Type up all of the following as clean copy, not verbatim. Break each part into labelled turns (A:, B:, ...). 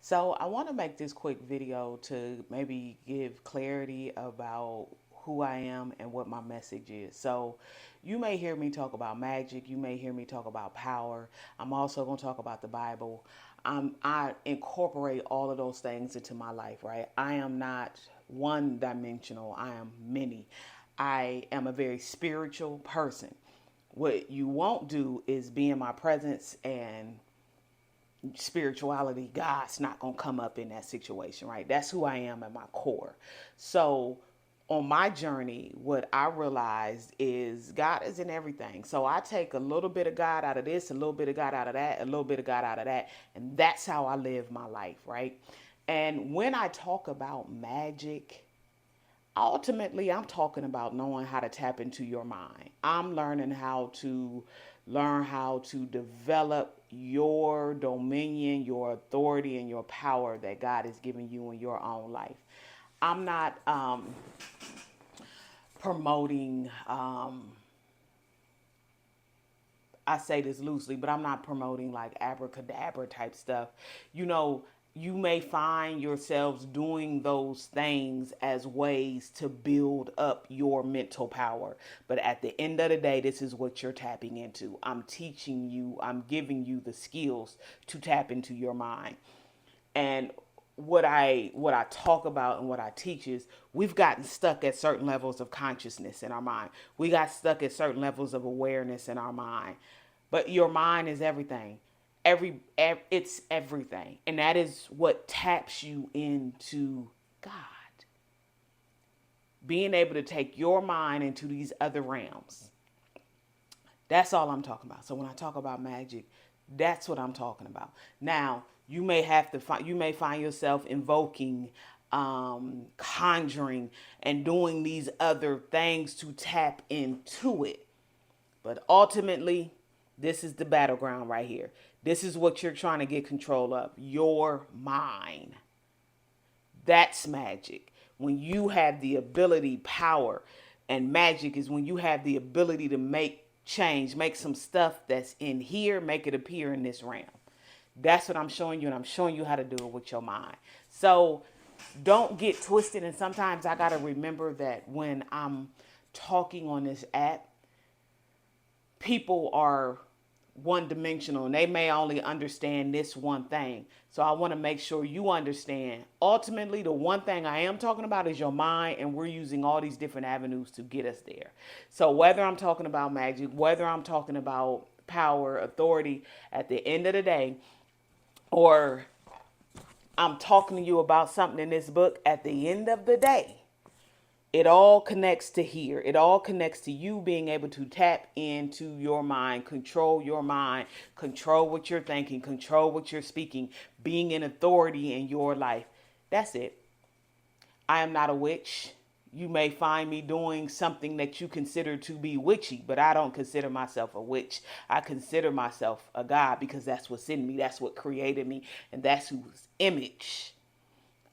A: So I want to make this quick video to maybe give clarity about who I am and what my message is. So you may hear me talk about magic. You may hear me talk about power. I'm also going to talk about the Bible. I incorporate all of those things into my life, right? I am not one dimensional. I am many. I am a very spiritual person. What you won't do is be in my presence and spirituality, God's not going to come up in that situation, right? That's who I am at my core. So, on my journey, what I realized is God is in everything. So, I take a little bit of God out of this, a little bit of God out of that, a little bit of God out of that. And that's how I live my life, right? And when I talk about magic, ultimately I'm talking about knowing how to tap into your mind. I'm learn how to develop your dominion, your authority, and your power that God has given you in your own life. I'm not promoting I say this loosely, but I'm not promoting like abracadabra type stuff. You know, you may find yourselves doing those things as ways to build up your mental power. But at the end of the day, this is what you're tapping into. I'm teaching you, I'm giving you the skills to tap into your mind. And what I talk about and what I teach is we've gotten stuck at certain levels of consciousness in our mind. We got stuck at certain levels of awareness in our mind. But your mind is everything. It's everything. And that is what taps you into God. Being able to take your mind into these other realms. That's all I'm talking about. So when I talk about magic, that's what I'm talking about. Now, you may find yourself invoking, conjuring, and doing these other things to tap into it. But ultimately, this is the battleground right here. This is what you're trying to get control of, your mind. That's magic. When you have the ability, power, and magic is when you have the ability to make change, make some stuff that's in here, make it appear in this realm. That's what I'm showing you, and I'm showing you how to do it with your mind. So don't get twisted. And sometimes I got to remember that when I'm talking on this app, people are one dimensional and they may only understand this one thing. So I want to make sure you understand. Ultimately, the one thing I am talking about is your mind, and we're using all these different avenues to get us there. So whether I'm talking about magic, whether I'm talking about power, authority, at the end of the day, or I'm talking to you about something in this book, at the end of the day, it all connects to here. It all connects to you being able to tap into your mind, control what you're thinking, control what you're speaking, being an authority in your life. That's it. I am not a witch. You may find me doing something that you consider to be witchy, but I don't consider myself a witch. I consider myself a God because that's what's in me. That's what created me, and that's whose image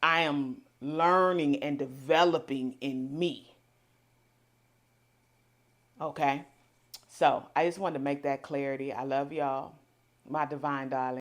A: I am learning and developing in me. Okay? So I just wanted to make that clarity. I love y'all, my divine darling.